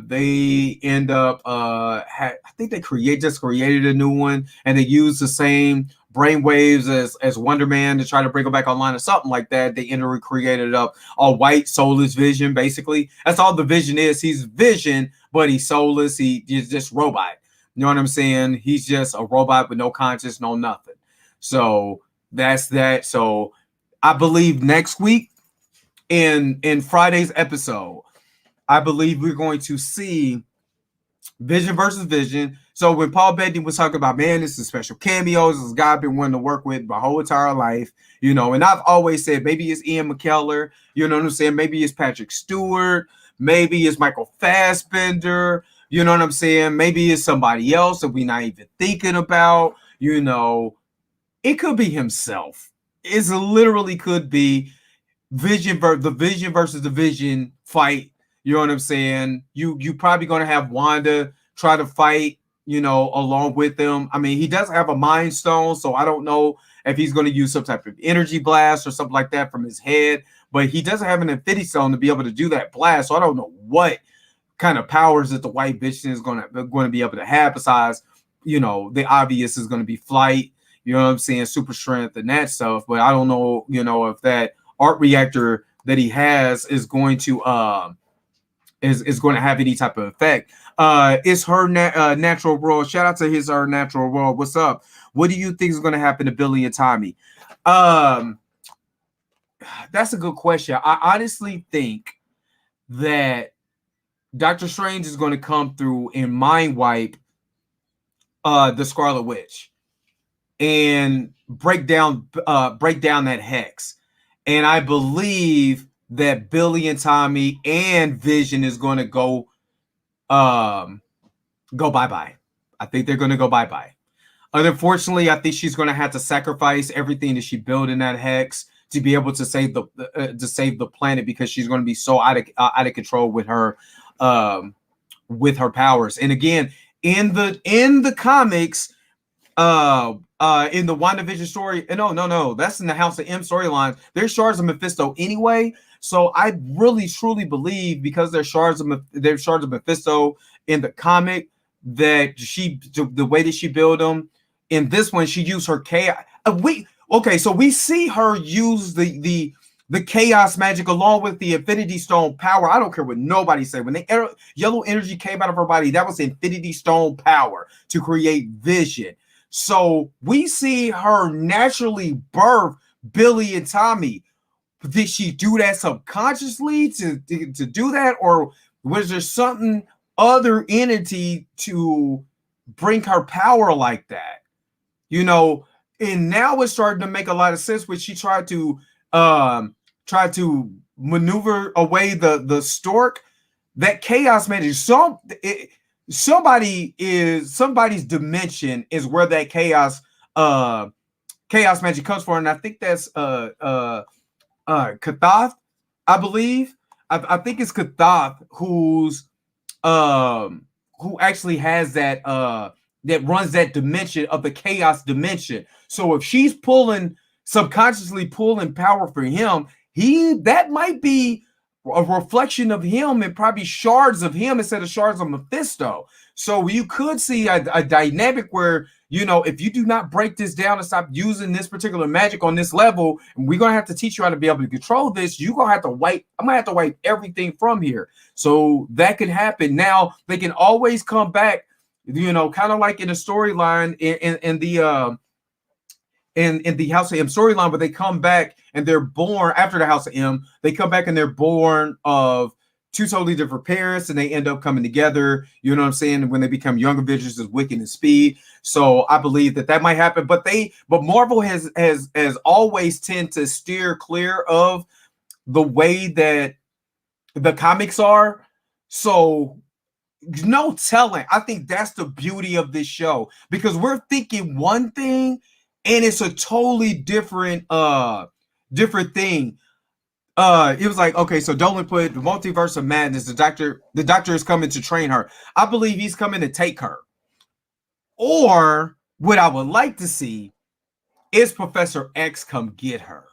they end up I think they just created a new one, and they used the same brainwaves as Wonder Man to try to bring him back online or something like that. They created up a white soulless Vision. Basically, that's all the Vision is. He's Vision, but he's soulless. He's just robot. You know what I'm saying? He's just a robot with no conscience, no nothing. So that's that. So I believe next week in Friday's episode, I believe we're going to see Vision versus Vision. So when Paul Bettany was talking about, man, this is special cameos, this guy I've been wanting to work with my whole entire life, and I've always said maybe it's Ian McKellar, you know what I'm saying? Maybe it's Patrick Stewart, maybe it's Michael Fassbender, you know what I'm saying? Maybe it's somebody else that we're not even thinking about, it could be himself. It literally could be the Vision versus the Vision fight. You know what I'm saying? You probably going to have Wanda try to fight, along with him. I mean, he does have a Mind Stone, so I don't know if he's going to use some type of energy blast or something like that from his head. But he doesn't have an Infinity Stone to be able to do that blast, so I don't know what kind of powers that the White Vision is going to be able to have. Besides, the obvious is going to be flight. You know what I'm saying? Super strength and that stuff. But I don't know, if that art reactor that he has is going to is going to have any type of effect. It's her natural world. Shout out to his her natural world. What's up? What do you think is going to happen to Billy and Tommy? That's a good question. I honestly think that Doctor Strange is going to come through and mind wipe the Scarlet Witch and break down that hex. And I believe that Billy and Tommy and Vision is going to go bye-bye. I think they're going to go bye-bye. Unfortunately, I think she's going to have to sacrifice everything that she built in that hex to be able to save the planet, because she's going to be so out of control with her powers. And again, in the comics, in the WandaVision story, no, that's in the House of M storyline. There's shards of Mephisto anyway. So I really truly believe, because they're shards of Mephisto in the comic, that the way that she built them in this one, she used her chaos. So we see her use the chaos magic along with the Infinity Stone power. I don't care what nobody say. When the yellow energy came out of her body, that was Infinity Stone power to create vision. So we see her naturally birth Billy and Tommy. Did she do that subconsciously to do that, or was there something other entity to bring her power like that? And now it's starting to make a lot of sense when she tried to maneuver away the stork. That chaos magic, somebody's dimension is where that chaos magic comes from, and I think that's Kathoth, I believe. I think it's Kathoth who actually has that that runs that dimension of the chaos dimension. So if she's subconsciously pulling power for him, that might be a reflection of him and probably shards of him instead of shards of Mephisto. So you could see a dynamic where, if you do not break this down and stop using this particular magic on this level, and we're going to have to teach you how to be able to control this, I'm going to have to wipe everything from here. So that could happen. Now, they can always come back, kind of like in a storyline in the House of M storyline, but they come back and they're born after the House of M. They come back and they're born of two totally different parents, and they end up coming together. You know what I'm saying? When they become Young Avengers as Wiccan and Speed. So I believe that might happen. But Marvel has always tend to steer clear of the way that the comics are. So no telling. I think that's the beauty of this show, because we're thinking one thing and it's a totally different thing. It was like, okay, so Dolan put the multiverse of madness. The doctor is coming to train her. I believe he's coming to take her. Or what I would like to see is Professor X come get her.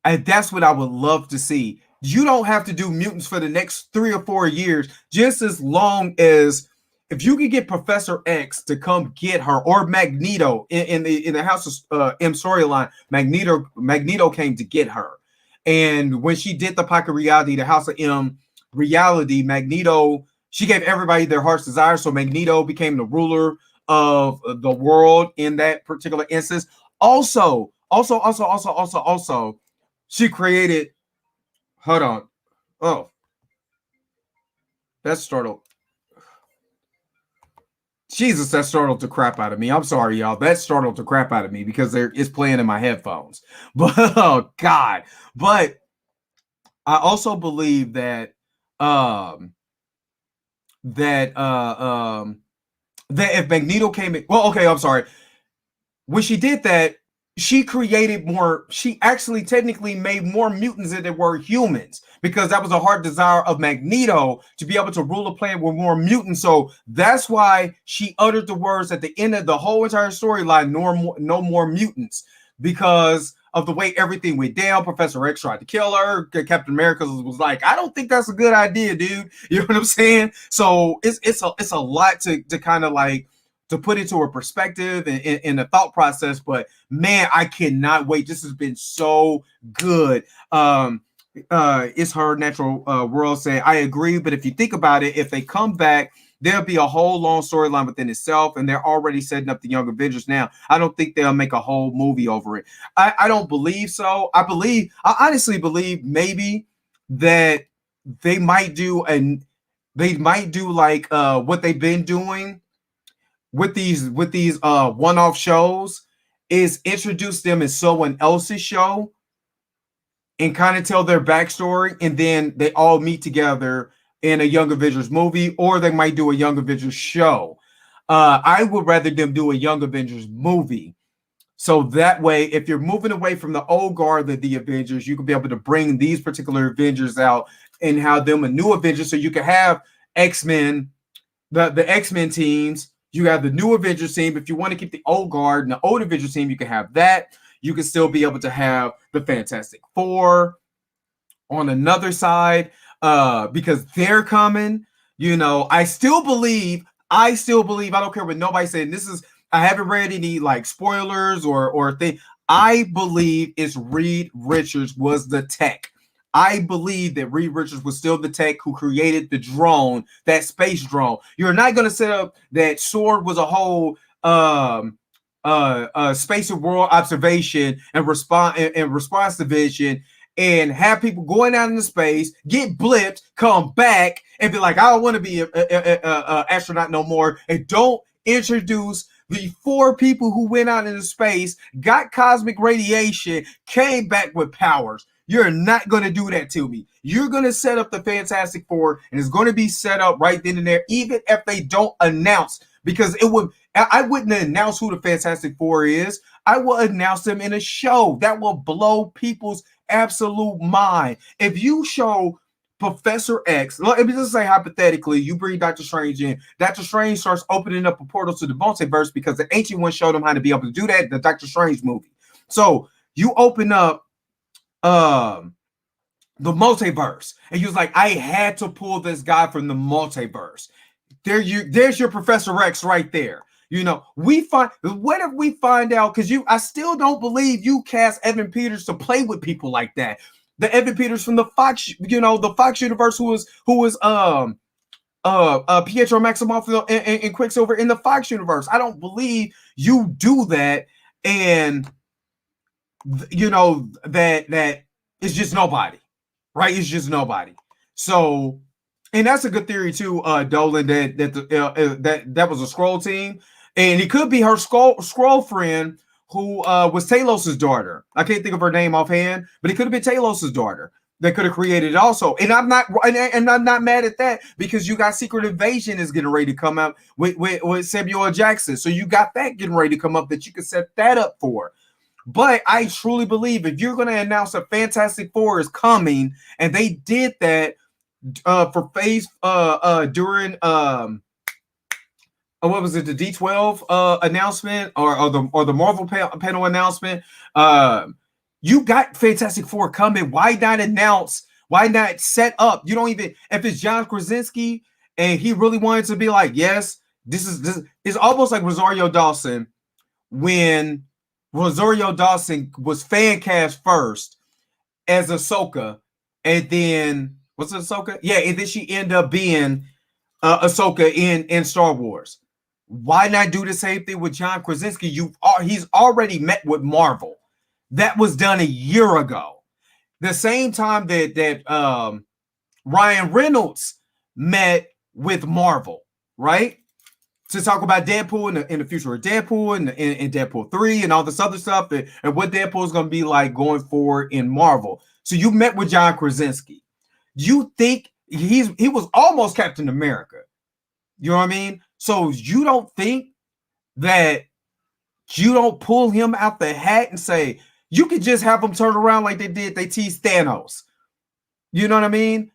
And that's what I would love to see. You don't have to do mutants for the next 3 or 4 years, just as long as if you can get Professor X to come get her, or Magneto in the House of M storyline. Magneto came to get her. And when she did the Pocket Reality, the House of M reality, Magneto, she gave everybody their heart's desire. So Magneto became the ruler of the world in that particular instance. Also, she created. Hold on. Oh, that startled. Jesus, that startled the crap out of me. I'm sorry, y'all. That startled the crap out of me because it's playing in my headphones. But oh God. But I also believe that if Magneto came in, well, okay, I'm sorry. When she did that, she created more. She actually technically made more mutants than there were humans, because that was a hard desire of Magneto to be able to rule a planet with more mutants. So that's why she uttered the words at the end of the whole entire storyline, no more mutants, because of the way everything went down. Professor X tried to kill her. Captain America was like, I don't think that's a good idea, dude. You know what I'm saying? So it's a lot to kind of like to put into a perspective and a thought process. But man, I cannot wait. This has been so good. It's her natural world saying, I agree. But if you think about it, if they come back, there'll be a whole long storyline within itself, and they're already setting up the Young Avengers now. I don't think they'll make a whole movie over it. I don't believe so. I honestly believe maybe that they might do like what they've been doing with these one-off shows, is introduce them in someone else's show and kind of tell their backstory, and then they all meet together in a Young Avengers movie, or they might do a Young Avengers show. I would rather them do a Young Avengers movie. So that way, if you're moving away from the old guard of the Avengers, you can be able to bring these particular Avengers out and have them a new Avengers. So you can have X-Men, the X-Men teams. You have the new Avengers team. If you want to keep the old guard and the old Avengers team, you can have that. You can still be able to have the Fantastic Four, on another side, because they're coming. I still believe, I don't care what nobody said. This is, I haven't read any like spoilers or thing. I believe it's Reed Richards was the tech. I believe that Reed Richards was still the tech who created the drone, that space drone. You're not going to set up that Sword was a whole space and world observation and response division, and have people going out into space, get blipped, come back, and be like, I don't want to be a astronaut no more, and don't introduce the 4 people who went out into space, got cosmic radiation, came back with powers. You're not going to do that to me. You're going to set up the Fantastic Four, and it's going to be set up right then and there, even if they don't announce, because I wouldn't announce who the Fantastic Four is. I will announce them in a show that will blow people's absolute mind. If you show Professor X, let me just say hypothetically, you bring Doctor Strange in. Doctor Strange starts opening up a portal to the multiverse because the Ancient One showed him how to be able to do that in the Doctor Strange movie. So you open up the multiverse, and he was like, I had to pull this guy from the multiverse. There's your Professor X right there. What if we find out, because I still don't believe you cast Evan Peters to play with people like that. The Evan Peters from the Fox, the Fox universe, who was Pietro Maximoff and Quicksilver in the Fox universe. I don't believe you do that, and that is just nobody, right? It's just nobody. So, and that's a good theory too, Dolan, that was a Skrull team, and it could be her Skrull friend who was Talos's daughter. I can't think of her name offhand, but it could have been Talos's daughter that could have created it also. And I'm not mad at that, because you got Secret Invasion is getting ready to come out with Samuel Jackson. So you got that getting ready to come up that you can set that up for. But I truly believe if you're going to announce a Fantastic Four is coming, and they did that for phase during what was it, the D12 announcement or the Marvel panel announcement, you got Fantastic Four coming. Why not announce? Why not set up? You don't even, if it's John Krasinski and he really wanted to be like, yes, this is almost like Rosario Dawson, when Rosario Dawson was fan cast first as Ahsoka, and then was it Ahsoka? Yeah, and then she ended up being Ahsoka in Star Wars. Why not do the same thing with John Krasinski? He's already met with Marvel. That was done a year ago. The same time that Ryan Reynolds met with Marvel, right? To talk about Deadpool in the future of Deadpool and Deadpool 3 and all this other stuff, and what Deadpool is going to be like going forward in Marvel. So you met with John Krasinski. You think he was almost Captain America. You know what I mean? So you don't think that you don't pull him out the hat and say, you could just have him turn around like they teased Thanos. You know what I mean?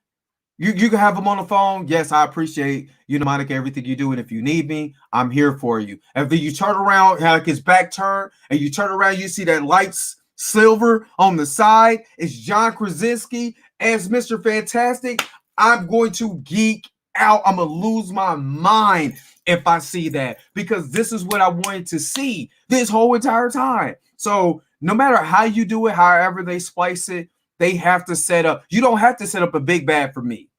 You can have him on the phone. Yes, I appreciate, Monica, everything you do. And if you need me, I'm here for you. And then you turn around, have his back turned, and you turn around, you see that lights silver on the side. It's John Krasinski as Mr. Fantastic. I'm going to geek out. I'm going to lose my mind if I see that, because this is what I wanted to see this whole entire time. So no matter how you do it, however they splice it, they have to set up. You don't have to set up a big bad for me.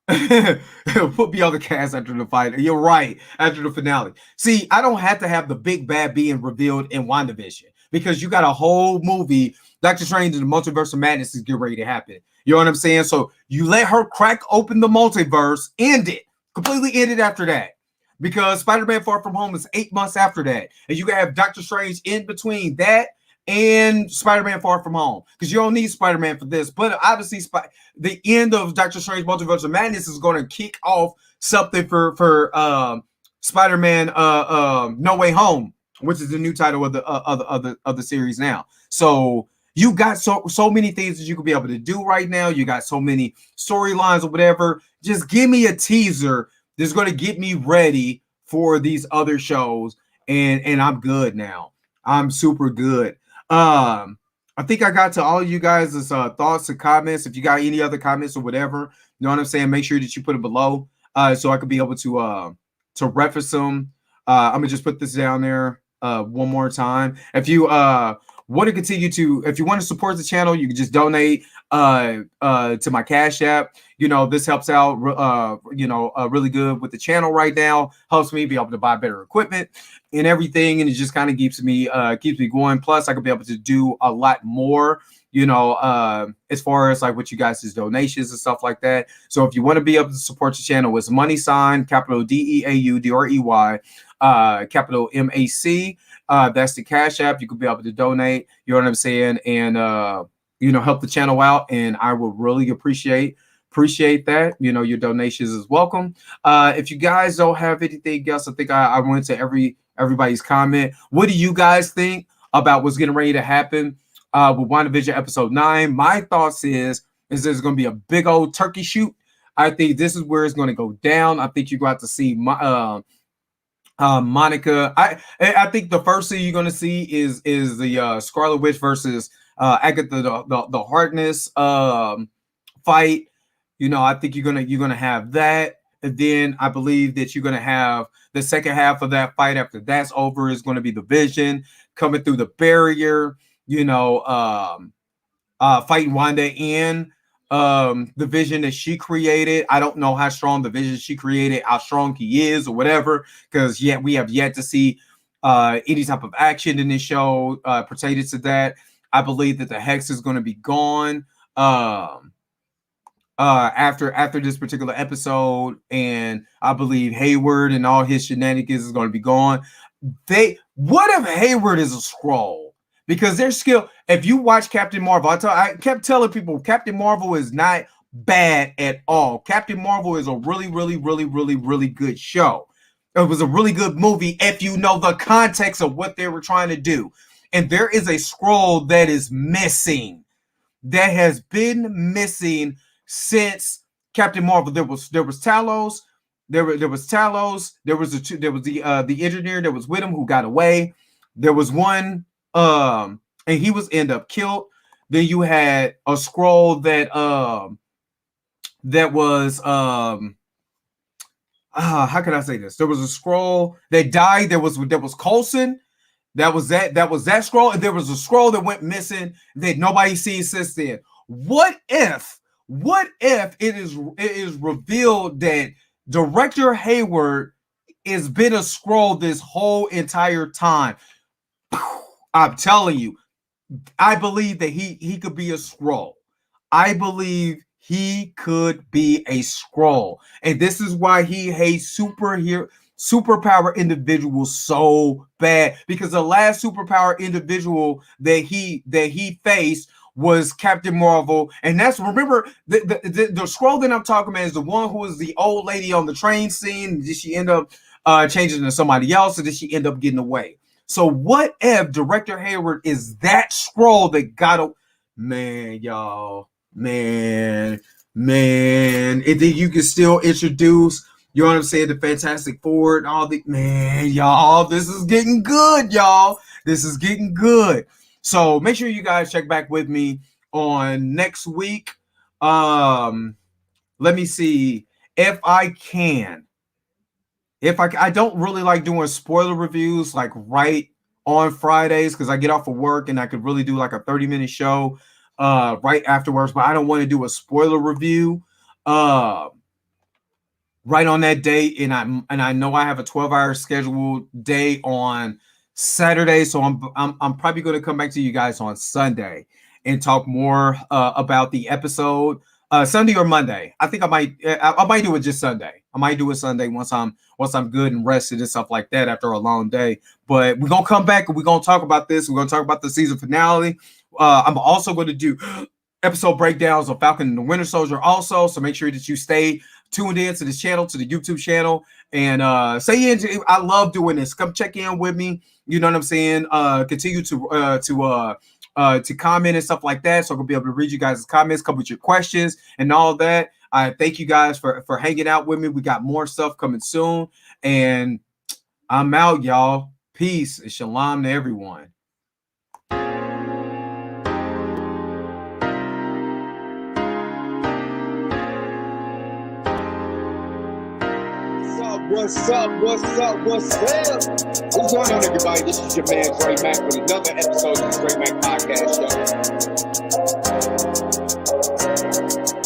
Put me on the cast after the fight. You're right. After the finale. See, I don't have to have the big bad being revealed in WandaVision, because you got a whole movie, Doctor Strange and the Multiverse of Madness is getting ready to happen. You know what I'm saying? So you let her crack open the multiverse, completely end it after that. Because Spider-Man Far From Home is 8 months after that. And you can have Doctor Strange in between that and Spider-Man Far From Home, because you don't need Spider-Man for this. But obviously, the end of Doctor Strange Multiverse of Madness is going to kick off something for Spider-Man No Way Home, which is the new title of the series now. So you got so many things that you could be able to do right now. You got so many storylines or whatever. Just give me a teaser that's going to get me ready for these other shows, and I'm good now. I'm super good. I think I got to all of you guys' thoughts and comments. If you got any other comments or whatever, you know what I'm saying, make sure that you put it below so I could be able to reference them. I'm gonna just put this down there one more time. If you want to continue to, if you want to support the channel, you can just donate to my Cash App. You know, this helps out really good with the channel right now. Helps me be able to buy better equipment and everything, and it just kind of keeps me going. Plus, I could be able to do a lot more, you know, as far as like with you guys' donations and stuff like that. So if you want to be able to support the channel, it's money sign capital DEAUDREY capital MAC. That's the Cash App. You could be able to donate. You know what I'm saying, and help the channel out, and I would really appreciate that. You know, your donations is welcome. If you guys don't have anything else, I think I went to everybody's comment. What do you guys think about what's getting ready to happen with WandaVision episode 9? My thoughts is there's going to be a big old turkey shoot. I think this is where it's going to go down. I think you're going to see Monica. I think the first thing you're going to see is the Scarlet Witch versus Agatha the Harkness fight. You know, I think you're gonna have that, and then I believe that you're gonna have the second half of that fight after that's over is going to be the Vision coming through the barrier. You know, fighting Wanda and the Vision that she created. I don't know how strong the Vision she created, how strong he is or whatever, because we have yet to see any type of action in this show pertaining to that. I believe that the Hex is going to be gone after this particular episode, and I believe Hayward and all his shenanigans is going to be gone. What if Hayward is a Skrull? Because they're skill. If you watch Captain Marvel, I kept telling people Captain Marvel is not bad at all. Captain Marvel is a really, really, really, really, really good show. It was a really good movie if you know the context of what they were trying to do. And there is a Skrull that is missing, that has been missing since Captain Marvel. There was Talos. There was Talos. There was the engineer that was with him who got away. There was one. And he was end up killed. Then you had a Skrull that was how can I say this? There was a Skrull that died. There was Coulson. That was that Skrull, and there was a Skrull that went missing that nobody seen since then. What if it is revealed that Director Hayward has been a Skrull this whole entire time? I'm telling you, I believe that he could be a Skrull. I believe he could be a Skrull. And this is why he hates superpower individuals so bad. Because the last superpower individual that he faced was Captain Marvel. And that's, remember, the Skrull that I'm talking about is the one who was the old lady on the train scene. Did she end up changing to somebody else, or did she end up getting away? So what if Director Hayward is that Skrull that got a y'all, man, and then you can still introduce, you know what I'm saying, the Fantastic Four and all the, y'all, this is getting good, y'all. This is getting good. So make sure you guys check back with me on next week. Let me see if I can. I don't really like doing spoiler reviews like right on Fridays, because I get off of work and I could really do like a 30-minute show right afterwards, but I don't want to do a spoiler review right on that day, and I know I have a 12-hour scheduled day on Saturday, so I'm probably going to come back to you guys on Sunday and talk more about the episode. Sunday or Monday. I think I might do it just Sunday. I might do it Sunday once I'm good and rested and stuff like that after a long day. But we're gonna come back and we're gonna talk about this. We're gonna talk about the season finale. I'm also going to do episode breakdowns of Falcon and the Winter Soldier also. So make sure that you stay tuned in to this channel, to the YouTube channel, and say in. I love doing this. Come check in with me. You know what I'm saying? Continue to comment and stuff like that, so I can be able to read you guys' comments, come with your questions and all that. I thank you guys for hanging out with me. We got more stuff coming soon, and I'm out, y'all. Peace and shalom to everyone. What's up? What's going on, everybody? This is your man, Dre Mack, with another episode of the Dre Mack Podcast Show.